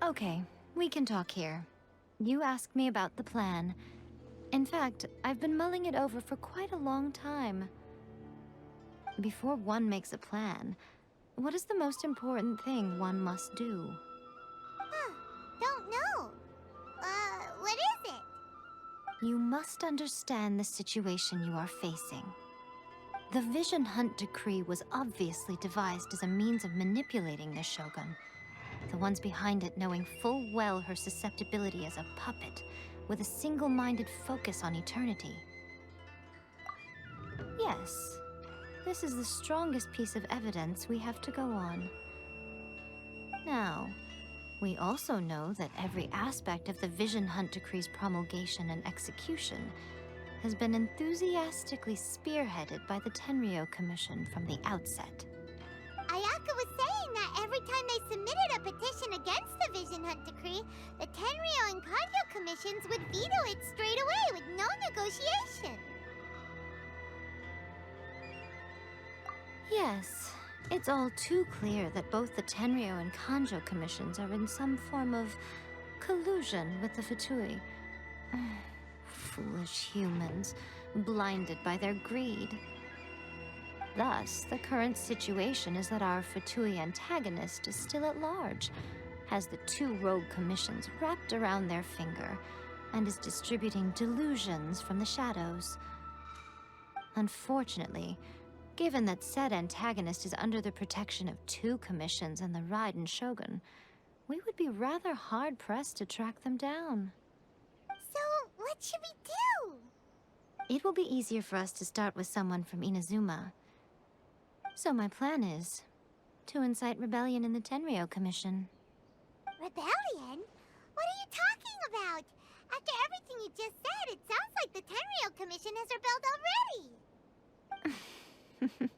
Okay, we can talk here. You asked me about the plan. In fact, I've been mulling it over for quite a long time. Before one makes a plan, what is the most important thing one must do? Don't know. What is it? You must understand the situation you are facing. The Vision Hunt Decree was obviously devised as a means of manipulating the Shogun. The ones behind it knowing full well her susceptibility as a puppet, with a single-minded focus on eternity. Yes, this is the strongest piece of evidence we have to go on. Now, we also know that every aspect of the Vision Hunt Decree's promulgation and execution has been enthusiastically spearheaded by the Tenryou Commission from the outset. Ayaka was saying that every time they submitted a petition against the Vision Hunt Decree, the Tenryou and Kanjo commissions would veto it straight away with no negotiation. Yes, it's all too clear that both the Tenryou and Kanjo commissions are in some form of collusion with the Fatui. Foolish humans, blinded by their greed. Thus, the current situation is that our Fatui antagonist is still at large, has the two rogue commissions wrapped around their finger, and is distributing delusions from the shadows. Unfortunately, given that said antagonist is under the protection of two commissions and the Raiden Shogun, we would be rather hard-pressed to track them down. So, what should we do? It will be easier for us to start with someone from Inazuma. So my plan is to incite rebellion in the Tenryou Commission. Rebellion? What are you talking about? After everything you just said, it sounds like the Tenryou Commission has rebelled already.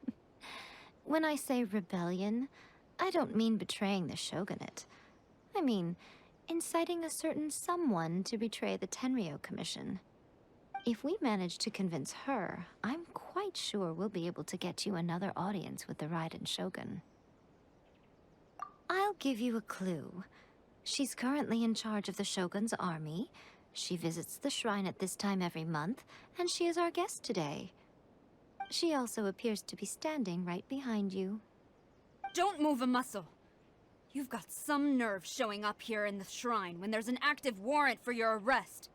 When I say rebellion, I don't mean betraying the shogunate. I mean inciting a certain someone to betray the Tenryou Commission. If we manage to convince her, I'm quite sure we'll be able to get you another audience with the Raiden Shogun. I'll give you a clue. She's currently in charge of the Shogun's army. She visits the shrine at this time every month, and she is our guest today. She also appears to be standing right behind you. Don't move a muscle. You've got some nerve showing up here in the shrine when there's an active warrant for your arrest.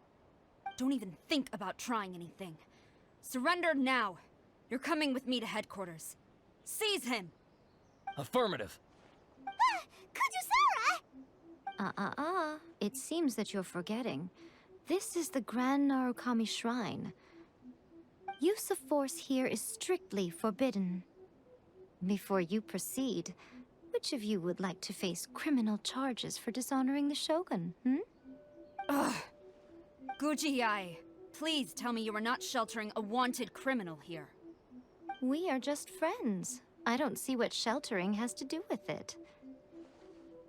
Don't even think about trying anything. Surrender now. You're coming with me to headquarters. Seize him! Affirmative. Kujusara! It seems that you're forgetting. This is the Grand Narukami Shrine. Use of force here is strictly forbidden. Before you proceed, which of you would like to face criminal charges for dishonoring the Shogun, Ugh. Guji-ai, please tell me you are not sheltering a wanted criminal here. We are just friends. I don't see what sheltering has to do with it.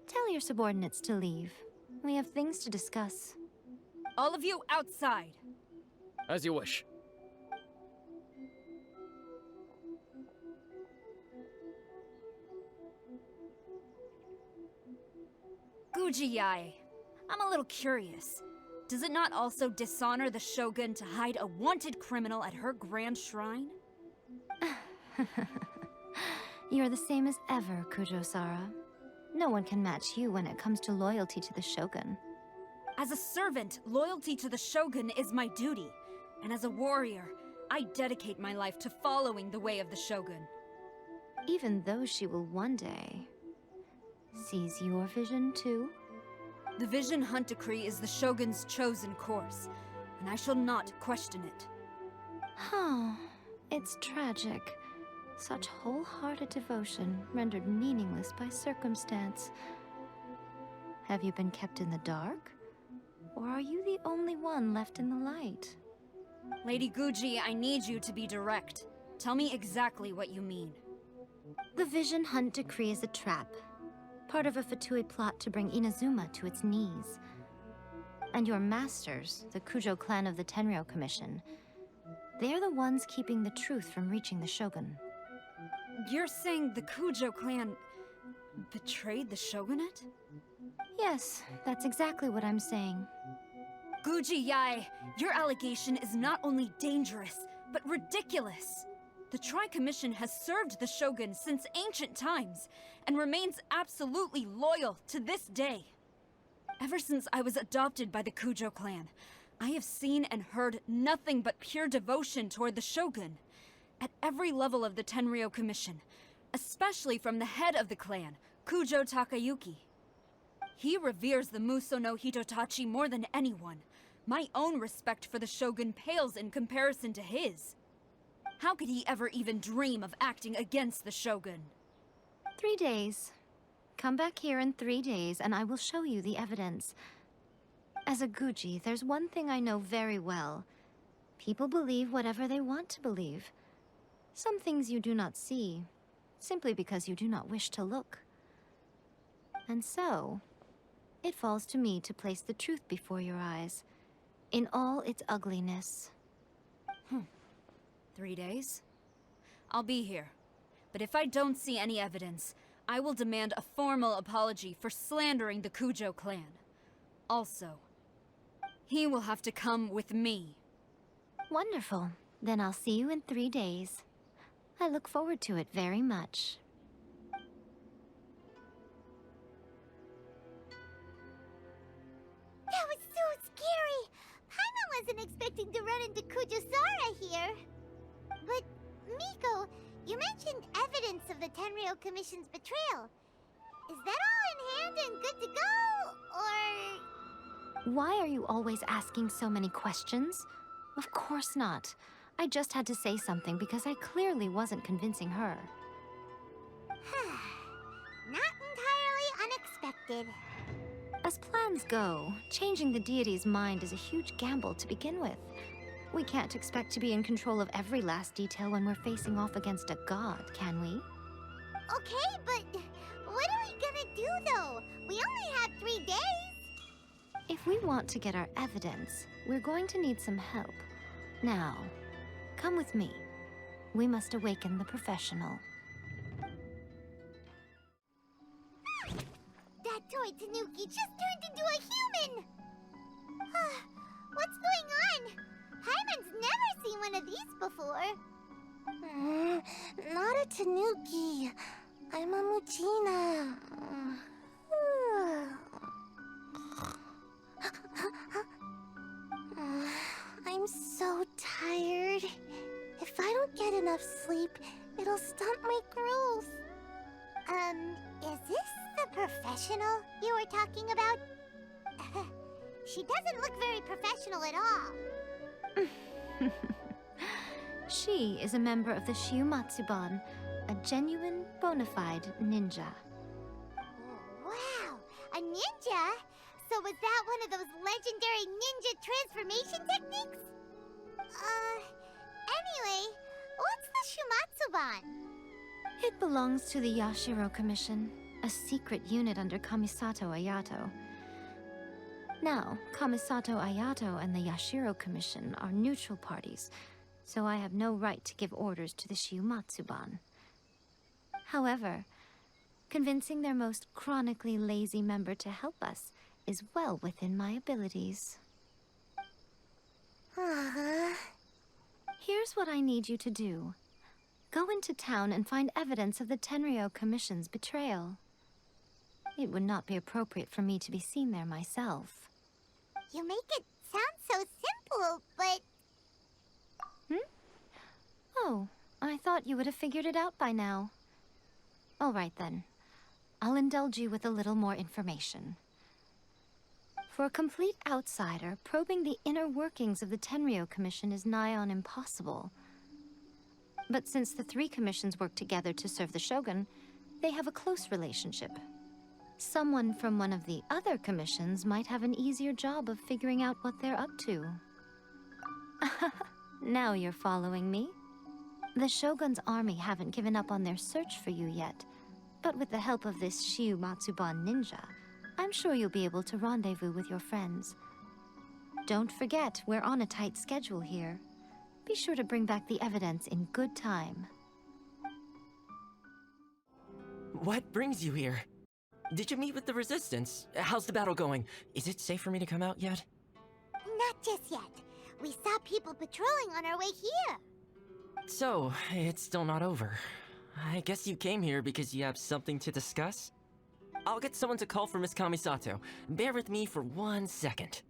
Tell your subordinates to leave. We have things to discuss. All of you outside. As you wish. Guji-ai, I'm a little curious. Does it not also dishonor the Shogun to hide a wanted criminal at her grand shrine? You're the same as ever, Kujo-sara. No one can match you when it comes to loyalty to the Shogun. As a servant, loyalty to the Shogun is my duty. And as a warrior, I dedicate my life to following the way of the Shogun. Even though she will one day seize your vision too? The Vision Hunt Decree is the Shogun's chosen course, and I shall not question it. It's tragic. Such wholehearted devotion rendered meaningless by circumstance. Have you been kept in the dark? Or are you the only one left in the light? Lady Guji, I need you to be direct. Tell me exactly what you mean. The Vision Hunt Decree is a trap. Part of a Fatui plot to bring Inazuma to its knees. And your masters, the Kujo clan of the Tenryou Commission, they're the ones keeping the truth from reaching the Shogun. You're saying the Kujo clan betrayed the Shogunate? Yes, that's exactly what I'm saying. Guji Yae, your allegation is not only dangerous, but ridiculous. The Tri-Commission has served the Shogun since ancient times, and remains absolutely loyal to this day. Ever since I was adopted by the Kujo clan, I have seen and heard nothing but pure devotion toward the Shogun. At every level of the Tenryou Commission, especially from the head of the clan, Kujo Takayuki. He reveres the Muso no Hitotachi more than anyone. My own respect for the Shogun pales in comparison to his. How could he ever even dream of acting against the Shogun? 3 days. Come back here in 3 days, and I will show you the evidence. As a Guji, there's one thing I know very well. People believe whatever they want to believe. Some things you do not see, simply because you do not wish to look. And so, it falls to me to place the truth before your eyes, in all its ugliness. 3 days? I'll be here. But if I don't see any evidence, I will demand a formal apology for slandering the Kujo clan. Also, he will have to come with me. Wonderful. Then I'll see you in 3 days. I look forward to it very much. That was so scary! Paimon wasn't expecting to run into Kujosara here. But, Miko, you mentioned evidence of the Tenryou Commission's betrayal. Is that all in hand and good to go, or...? Why are you always asking so many questions? Of course not. I just had to say something because I clearly wasn't convincing her. Not entirely unexpected. As plans go, changing the deity's mind is a huge gamble to begin with. We can't expect to be in control of every last detail when we're facing off against a god, can we? Okay, but what are we gonna do, though? We only have 3 days. If we want to get our evidence, we're going to need some help. Now, come with me. We must awaken the professional. That toy Tanuki just turned into a human! What's going on? Paimon's never seen one of these before. Not a Tanuki. I'm a Muchina. I'm so tired. If I don't get enough sleep, it'll stunt my growth. Is this the professional you were talking about? She doesn't look very professional at all. She is a member of the Shiumatsuban, a genuine, bona fide ninja. Wow, a ninja? So was that one of those legendary ninja transformation techniques? Anyway, what's the Shumatsuban? It belongs to the Yashiro Commission, a secret unit under Kamisato Ayato. Now, Kamisato Ayato and the Yashiro Commission are neutral parties, so I have no right to give orders to the Shiumatsuban. However, convincing their most chronically lazy member to help us is well within my abilities. Here's what I need you to do. Go into town and find evidence of the Tenryou Commission's betrayal. It would not be appropriate for me to be seen there myself. You make it sound so simple, but... Oh, I thought you would have figured it out by now. All right then. I'll indulge you with a little more information. For a complete outsider, probing the inner workings of the Tenryou Commission is nigh on impossible. But since the 3 commissions work together to serve the Shogun, they have a close relationship. Someone from one of the other commissions might have an easier job of figuring out what they're up to. Now you're following me. The Shogun's army haven't given up on their search for you yet, but with the help of this Shiumatsuban ninja, I'm sure you'll be able to rendezvous with your friends. Don't forget, we're on a tight schedule here. Be sure to bring back the evidence in good time. What brings you here? Did you meet with the Resistance? How's the battle going? Is it safe for me to come out yet? Not just yet. We saw people patrolling on our way here. So, it's still not over. I guess you came here because you have something to discuss? I'll get someone to call for Miss Kamisato. Bear with me for 1 second.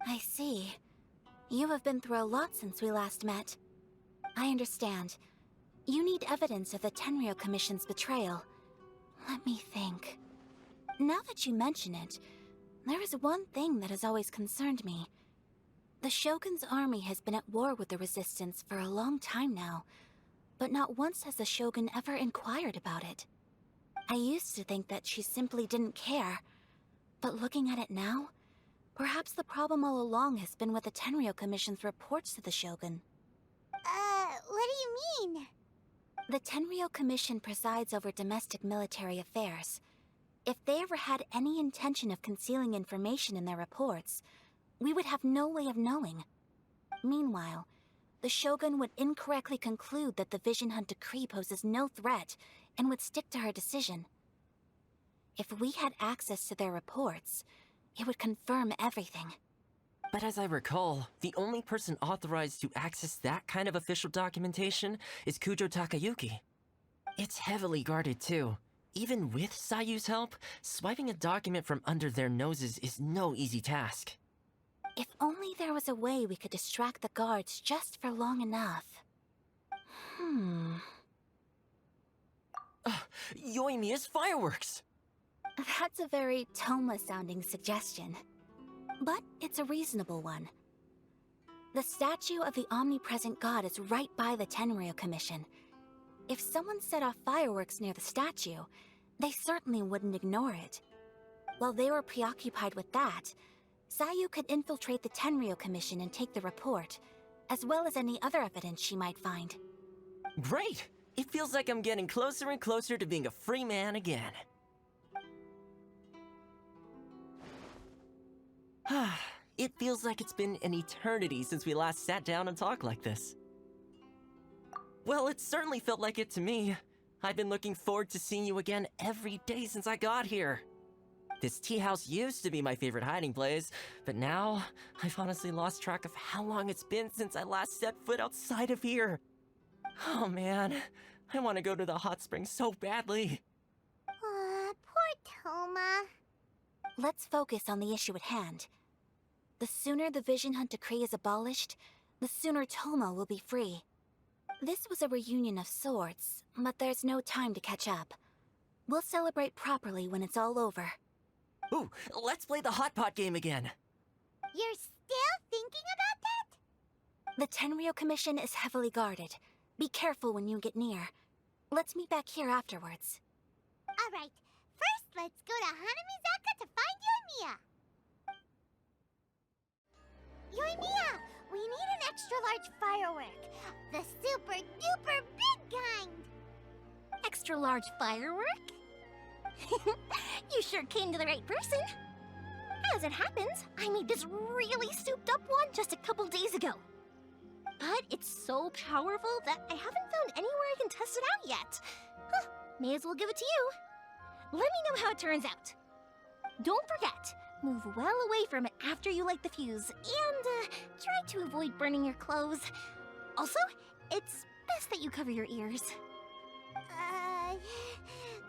I see. You have been through a lot since we last met. I understand. You need evidence of the Tenryou Commission's betrayal. Let me think. Now that you mention it, there is one thing that has always concerned me. The Shogun's army has been at war with the Resistance for a long time now, but not once has the Shogun ever inquired about it. I used to think that she simply didn't care, but looking at it now, perhaps the problem all along has been with the Tenryou Commission's reports to the Shogun. What do you mean? The Tenryou Commission presides over domestic military affairs. If they ever had any intention of concealing information in their reports, we would have no way of knowing. Meanwhile, the Shogun would incorrectly conclude that the Vision Hunt decree poses no threat and would stick to her decision. If we had access to their reports, it would confirm everything. But as I recall, the only person authorized to access that kind of official documentation is Kujo Takayuki. It's heavily guarded too. Even with Sayu's help, swiping a document from under their noses is no easy task. If only there was a way we could distract the guards just for long enough. Yoimiya's fireworks! That's a very Toma-sounding suggestion. But it's a reasonable one. The statue of the omnipresent god is right by the Tenryou Commission. If someone set off fireworks near the statue, they certainly wouldn't ignore it. While they were preoccupied with that, Sayu could infiltrate the Tenryou Commission and take the report, as well as any other evidence she might find. Great! It feels like I'm getting closer and closer to being a free man again. It feels like it's been an eternity since we last sat down and talked like this. Well, it certainly felt like it to me. I've been looking forward to seeing you again every day since I got here. This tea house used to be my favorite hiding place, but now I've honestly lost track of how long it's been since I last set foot outside of here. Oh man, I want to go to the hot springs so badly. Poor Toma. Let's focus on the issue at hand. The sooner the Vision Hunt decree is abolished, the sooner Toma will be free. This was a reunion of sorts, but there's no time to catch up. We'll celebrate properly when it's all over. Ooh, let's play the hot pot game again. You're still thinking about that? The Tenryou Commission is heavily guarded. Be careful when you get near. Let's meet back here afterwards. Alright, first let's go to Hanamizaka to find Yoimiya. Yoimiya, we need an extra large firework. The super duper big kind. Extra large firework? You sure came to the right person. As it happens, I made this really souped up one just a couple days ago. But it's so powerful that I haven't found anywhere I can test it out yet. Huh, may as well give it to you. Let me know how it turns out. Don't forget, move well away from it after you light the fuse, and try to avoid burning your clothes. Also, it's best that you cover your ears.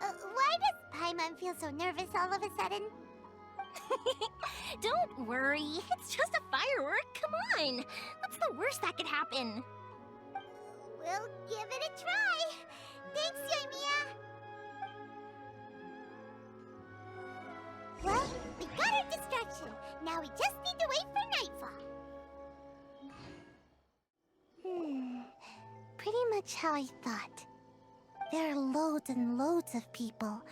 Why does Paimon feel so nervous all of a sudden? Don't worry, it's just a firework, come on! What's the worst that could happen? We'll give it a try. Thanks, Yoimiya. Well, we got our distraction. Now we just need to wait for nightfall. Pretty much how I thought. There are loads and loads of people.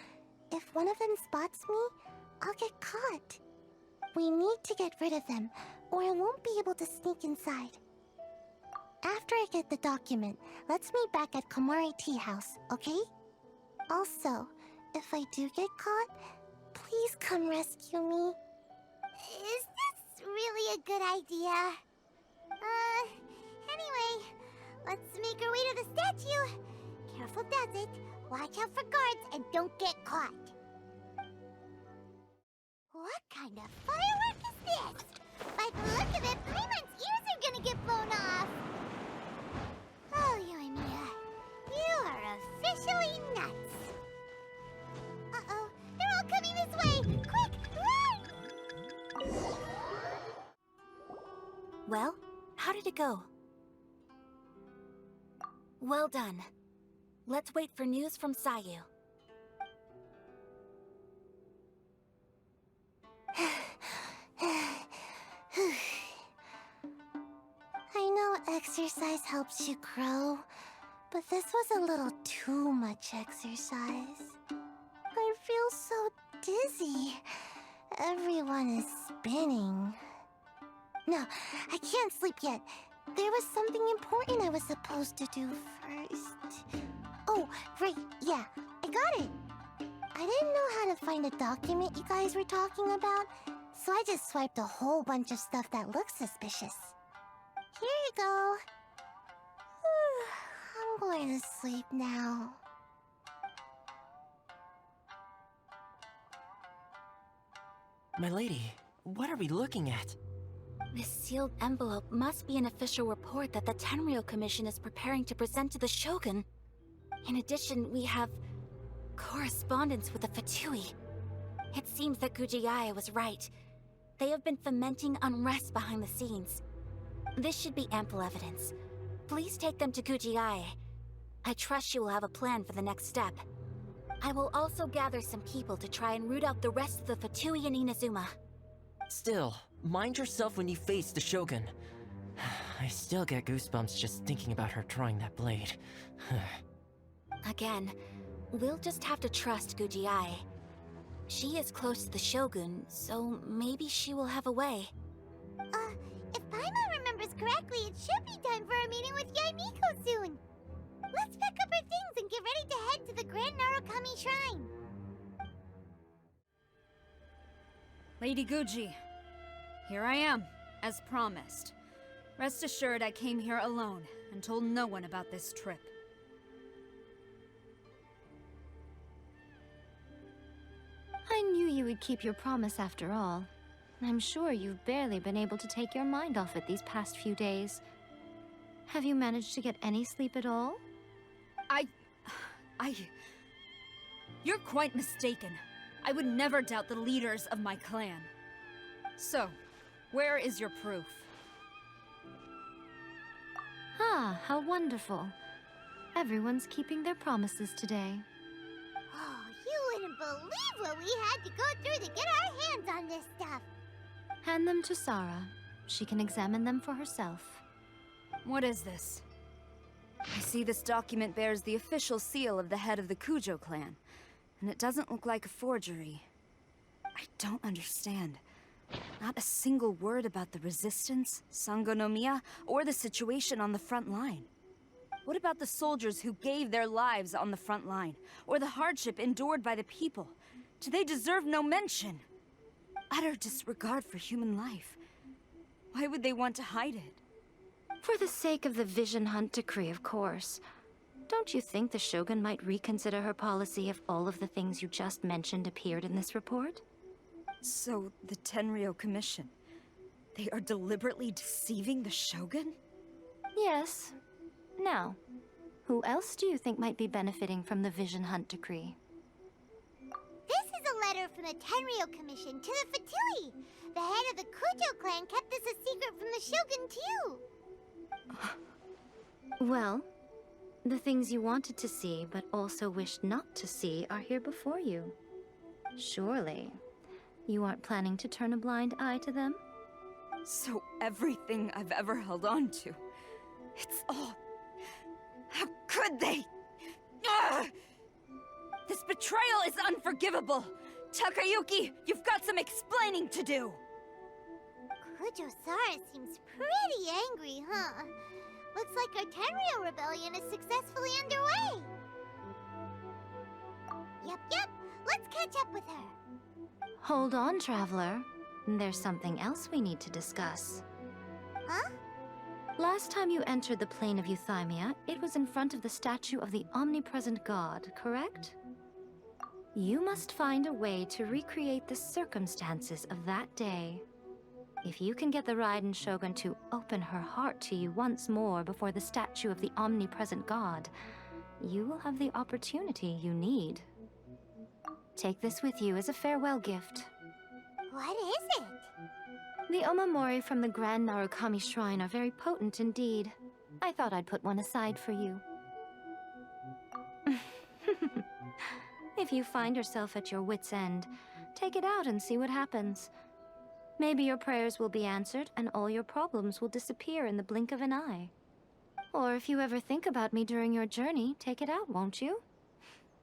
If one of them spots me, I'll get caught. We need to get rid of them, or I won't be able to sneak inside. After I get the document, let's meet back at Komari Tea House, okay? Also, if I do get caught, please come rescue me. Is this really a good idea? Let's make our way to the statue. Careful does it. Watch out for guards and don't get caught. What kind of firework is this? By the look of it, Paimon's ears are gonna get blown off. Oh, Yoimiya, you are officially nuts. Uh-oh, they're all coming this way. Quick, run! Well, how did it go? Well done. Let's wait for news from Sayu. I know exercise helps you grow, but this was a little too much exercise. I feel so dizzy. Everyone is spinning. No, I can't sleep yet. There was something important I was supposed to do first. Oh, right, yeah, I got it. I didn't know how to find a document you guys were talking about, so I just swiped a whole bunch of stuff that looks suspicious. Here you go. I'm going to sleep now. My lady, what are we looking at? This sealed envelope must be an official report that the Tenryou Commission is preparing to present to the Shogun. In addition, we have correspondence with the Fatui. It seems that Gujiae was right. They have been fomenting unrest behind the scenes. This should be ample evidence. Please take them to Gujiae. I trust she will have a plan for the next step. I will also gather some people to try and root out the rest of the Fatui in Inazuma. Still, mind yourself when you face the Shogun. I still get goosebumps just thinking about her drawing that blade. Again, we'll just have to trust Gujiae. She is close to the Shogun, so maybe she will have a way. If Paimon remembers correctly, it should be time for a meeting with Yaimiko soon. Let's pack up our things and get ready to head to the Grand Narukami Shrine. Lady Guji, here I am, as promised. Rest assured I came here alone and told no one about this trip. I knew you would keep your promise after all. I'm sure you've barely been able to take your mind off it these past few days. Have you managed to get any sleep at all? You're quite mistaken. I would never doubt the leaders of my clan. So, where is your proof? Ah, how wonderful. Everyone's keeping their promises today. Oh, you wouldn't believe what we had to go through to get our hands on this stuff. Hand them to Sarah. She can examine them for herself. What is this? I see this document bears the official seal of the head of the Kujo clan, and it doesn't look like a forgery. I don't understand. Not a single word about the resistance, Sangonomiya, or the situation on the front line. What about the soldiers who gave their lives on the front line, or the hardship endured by the people? Do they deserve no mention? Utter disregard for human life. Why would they want to hide it? For the sake of the Vision Hunt decree, of course. Don't you think the Shogun might reconsider her policy if all of the things you just mentioned appeared in this report? So, the Tenryou Commission, they are deliberately deceiving the Shogun? Yes. Now, who else do you think might be benefiting from the Vision Hunt decree? This is a letter from the Tenryou Commission to the Fatui. The head of the Kujo clan kept this a secret from the Shogun, too. Well, the things you wanted to see but also wished not to see are here before you. Surely, you aren't planning to turn a blind eye to them? So everything I've ever held on to, it's all... How could they? Ugh! This betrayal is unforgivable! Takayuki, you've got some explaining to do! Kujo-Sara seems pretty angry, huh? Looks like our Tenryou rebellion is successfully underway. Yep. Let's catch up with her. Hold on, Traveler. There's something else we need to discuss. Huh? Last time you entered the plane of Euthymia, it was in front of the statue of the omnipresent god, correct? You must find a way to recreate the circumstances of that day. If you can get the Raiden Shogun to open her heart to you once more before the statue of the omnipresent god, you will have the opportunity you need. Take this with you as a farewell gift. What is it? The omamori from the Grand Narukami Shrine are very potent indeed. I thought I'd put one aside for you. If you find yourself at your wit's end, take it out and see what happens. Maybe your prayers will be answered and all your problems will disappear in the blink of an eye. Or if you ever think about me during your journey, take it out, won't you?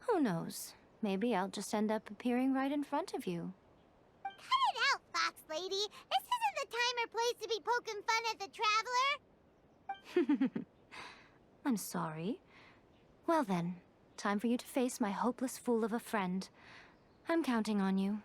Who knows? Maybe I'll just end up appearing right in front of you. Cut it out, Fox Lady. This isn't the time or place to be poking fun at the Traveler. I'm sorry. Well then, time for you to face my hopeless fool of a friend. I'm counting on you.